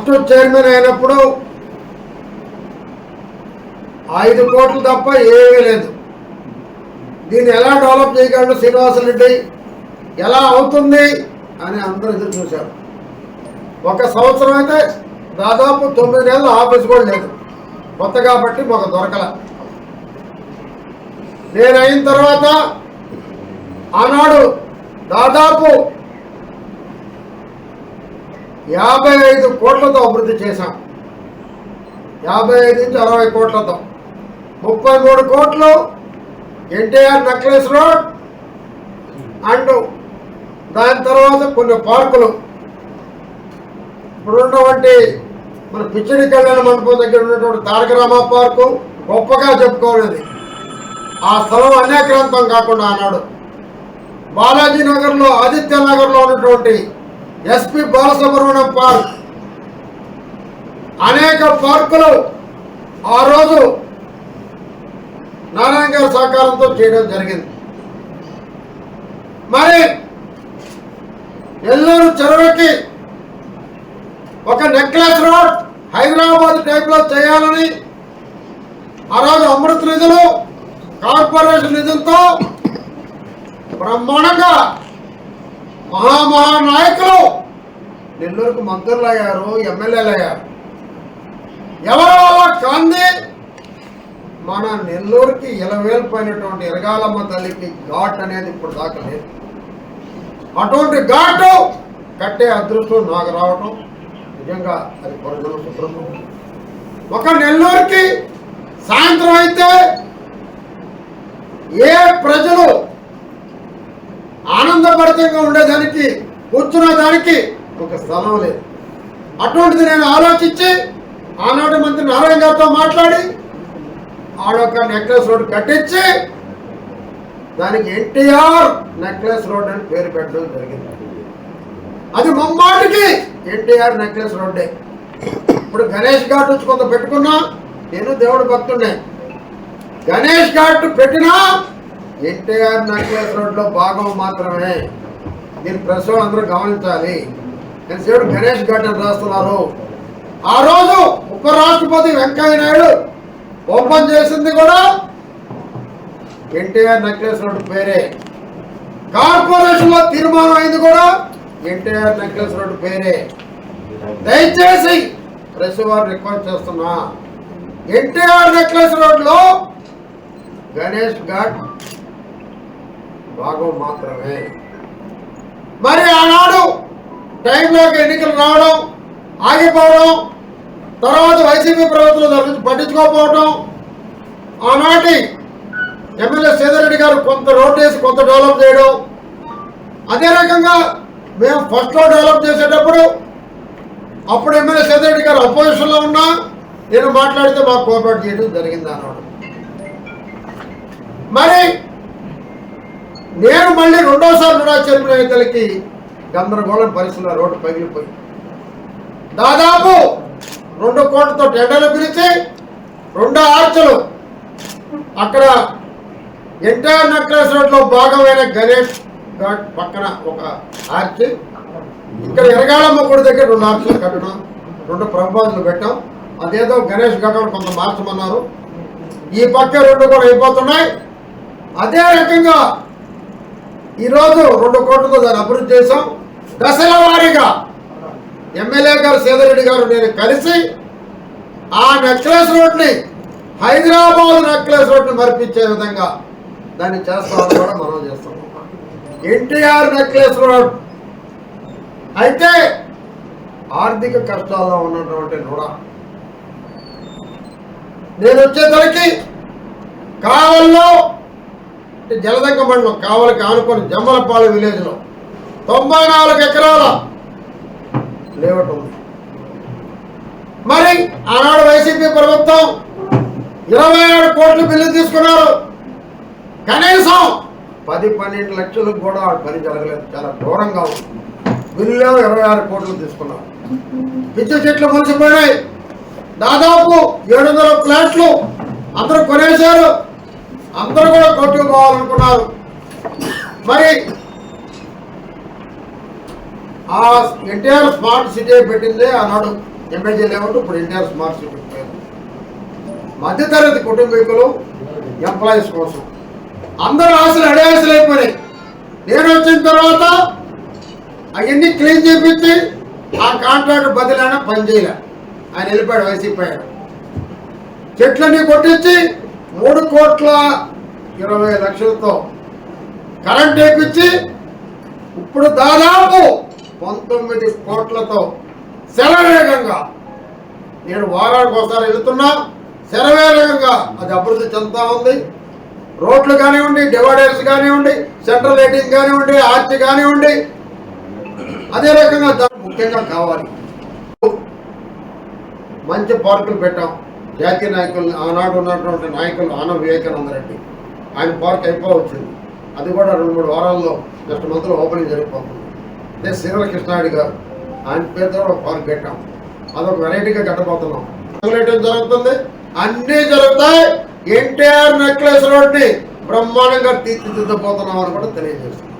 First chairman అయినప్పుడు 5 కోట్లు తప్ప ఏమీ లేదు. దీన్ని ఎలా డెవలప్ చేయగలడు శ్రీనివాసరెడ్డి, ఎలా అవుతుంది అని అందరూ ఎదురు చూశారు. 1 సంవత్సరం అయితే దాదాపు 9 నెలలు ఆఫీస్ కూడా లేదు, కొత్త కాబట్టి మాకు దొరకల. నేను అయిన తర్వాత ఆనాడు దాదాపు 55 కోట్లతో అభివృద్ధి చేశాం. 55 నుంచి 60 కోట్లతో 33 కోట్లు ఎన్టీఆర్ నెక్లెస్ రోడ్ అండ్ దాని తర్వాత కొన్ని పార్కులు. ఇప్పుడున్నటువంటి మన పిచ్చిడి కళ్యాణ మండపం దగ్గర ఉన్నటువంటి తారక రామ పార్కు గొప్పగా చెప్పుకోలేదు. ఆ స్థలం అన్యాక్రాంతం కాకుండా ఆనాడు బాలాజీ నగర్లో, ఆదిత్య నగర్లో ఉన్నటువంటి ఎస్పి బాలసుబ్రహ్మణ్యం పార్క్, అనేక పార్కులు ఆ రోజు నారాయణ గారి సహకారంతో చేయడం జరిగింది. మరి నెల్లూరు చెరువుకి ఒక నెక్లెస్ రోడ్ హైదరాబాద్ టైప్లో చేయాలని ఆ రోజు అమృత్ నిధులు, కార్పొరేషన్ నిధులతో బ్రహ్మాండంగా మహానాయకులు నెల్లూరుకు మంత్రులు అయ్యారు, ఎమ్మెల్యేలు అయ్యారు. ఎవరి వల్ల కాంది మన నెల్లూరుకి ఇలవేల్పోయినటువంటి ఎరగాలమ్మ తల్లికి ఘాట్ అనేది ఇప్పుడు దాకా లేదు. అటువంటి ఘాటు కట్టే అదృష్టం నాకు రావటం నిజంగా అది ప్రజల సుప్రభం. ఒక నెల్లూరుకి సాయంత్రం అయితే ఏ ప్రజలు ఆనందభరితంగా ఉండేదానికి, కూర్చున్న దానికి ఒక స్థలం లేదు. అటువంటిది నేను ఆలోచించి ఆనాటి మంత్రి నారాయణ గారితో మాట్లాడి ఆడొక నెక్లెస్ రోడ్ కట్టించి దానికి ఎన్టీఆర్ నెక్లెస్ రోడ్ అని పేరు పెట్టడం జరిగింది. అది ముమ్మాటికి ఎన్టీఆర్ నెక్లెస్ రోడ్డే. ఇప్పుడు గణేష్ ఘాట్ వచ్చి కొంత పెట్టుకున్నా, నేను దేవుడు భక్తుండే, గణేష్ ఘాట్ పెట్టినా ఎన్టీఆర్ నెక్లెస్ రోడ్లో భాగం మాత్రమే. దీని ప్రెస్ అందరూ గమనించాలి. నేను దేవుడు గణేష్ ఘాట్ అని రాస్తున్నారు. ఆ రోజు ఉపరాష్ట్రపతి వెంకయ్య నాయుడు ఓపెన్ చేసింది కూడా ఎన్టీఆర్ నెక్లెస్ రోడ్ పేరే. కార్పొరేషన్ లో తీర్మానం అయింది కూడా ఎన్టీఆర్ నెక్లెస్ రోడ్ పేరే. దయచేసి ప్రెస్ వారు రిక్వెస్ట్ చేస్తున్నా, ఎన్టీఆర్ నెక్లెస్ రోడ్ లో గణేష్ ఘాట్ భాగం మాత్రమే. మరి ఆనాడు టైంలోకి ఎన్నికలు రావడం, ఆగిపోవడం, తర్వాత వైసీపీ ప్రభుత్వం దాని గురించి పట్టించుకోకపోవడం, ఆనాటి ఎమ్మెల్యే సేదరెడ్డి గారు కొంత రోడ్ వేసి కొంత డెవలప్ చేయడం. అదే రకంగా మేము ఫస్ట్లో డెవలప్ చేసేటప్పుడు అప్పుడు ఎమ్మెల్యే సేదరెడ్డి గారు అపోజిషన్లో ఉన్నా నేను మాట్లాడితే మాకు కోఆపరేట్ చేయడం జరిగింది అన్నాడు. మరి నేను మళ్ళీ రెండోసారి కూడా చైర్మన్ ఎన్నికలకి గందరగోళం పరిస్థితుల్లో రోడ్డు పగిలిపోయి దాదాపు 2 కోట్లతో టెండర్లు పిలిచి 2 ఆర్చులు అక్కడ ఎన్టీఆర్ నెక్లెస్ రోడ్లో భాగమైన గణేష్ ఘాట్ పక్కన ఒక ఆర్చి, ఇక్కడ ఎరగాళమ్మ గుడి దగ్గర 2 ఆర్చులు కట్టడం, 2 ప్రపోజలు పెట్టాం. అదేదో గణేష్ ఘాట్ కొంత మార్చమన్నారు. ఈ పక్క 2 కూడా అయిపోతున్నాయి. అదే రకంగా ఈరోజు 2 కోట్లతో దాన్ని అభివృద్ధి చేశాం. దశల వారీగా ఎమ్మెల్యే గారు సేదరెడ్డి గారు నేను కలిసి ఆ నెక్లెస్ రోడ్ని హైదరాబాద్ నెక్లెస్ రోడ్ని మరిపించే విధంగా దాన్ని చేస్తామని కూడా మనం చేస్తాం. ఎన్టీఆర్ నెక్లెస్ రోడ్ అయితే ఆర్థిక కష్టాల్లో ఉన్నటువంటి కూడా నేను వచ్చేసరికి కావల్లో జలదంక మండలం కావలికి ఆనుకొని జమ్మలపాలెం విలేజ్లో 94 ఎకరాల లేఅవుట్ ఉంది. మరి ఆనాడు వైసీపీ ప్రభుత్వం 27 కోట్ల బిల్లు తీసుకున్నారు. కనీసం 10-12 లక్షలకు కూడా పని జరగలేదు, చాలా ఘోరంగా ఉంది. బిల్లు 26 కోట్లు తీసుకున్నారు. పిచ్చి చెట్లు మునిసిపోయినాయి. దాదాపు 700 ఫ్లాట్లు అందరూ కొనేశారు. అందరూ కూడా కొట్టుకుపోవాలనుకున్నారు. మరి ఆ ఎన్టీఆర్ స్మార్ట్ సిటీ పెట్టిందే ఆనాడు ఎంఏజీ లేఅవుట్ ఇప్పుడు ఎన్టీఆర్ స్మార్ట్ సిటీ పేరు. మధ్యతరగతి కుటుంబీకులు, ఎంప్లాయీస్ కోసం అందరూ ఆశలు అడియాసలు అయిపోయినాయి. నేను వచ్చిన తర్వాత అవన్నీ క్లీన్ చేపించి ఆ కాంట్రాక్టర్ బదిలైనా పనిచేయలే, ఆయన వెళ్ళిపోయాడు, వైసీపీ అయ్యాడు. చెట్లన్నీ కొట్టించి 3,20,00,000తో కరెంట్ వేయించి ఇప్పుడు దాదాపు 19 కోట్లతో శరవేగంగా, నేను వారానికి ఒకసారి వెళుతున్నా, శరవేగంగా అది అభివృద్ధి చెందుతా ఉంది. రోడ్లు కానివ్వండి, డివైడర్స్ కానివ్వండి, సెంట్రల్ లైటింగ్ కానివ్వండి, ఆర్చ్ కానివ్వండి, అదే రకంగా దానికి ముఖ్యంగా కావాలి. మంచి పార్కులు పెట్టాం. జాతీయ నాయకులు, ఆనాడు ఉన్నటువంటి నాయకులు ఆన వివేకానంద రెడ్డి, ఆయన పార్క్ అయిపోవచ్చింది. అది కూడా 2-3 వారాల్లో నెక్స్ట్ మంత్లో ఓపెనింగ్ జరిగిపోతుంది. అదే శ్రీధర కృష్ణారెడ్డి గారు, ఆయన పేరుతో కూడా పార్క్ పెట్టాం. అదొక వెరైటీగా కట్టబోతున్నాం. జరుగుతుంది, అన్నీ జరుగుతాయి. ఎన్టీఆర్ నెక్లెస్ రోడ్ని బ్రహ్మాండంగా తీర్చిదిద్దబోతున్నాం అని కూడా తెలియజేస్తున్నాం.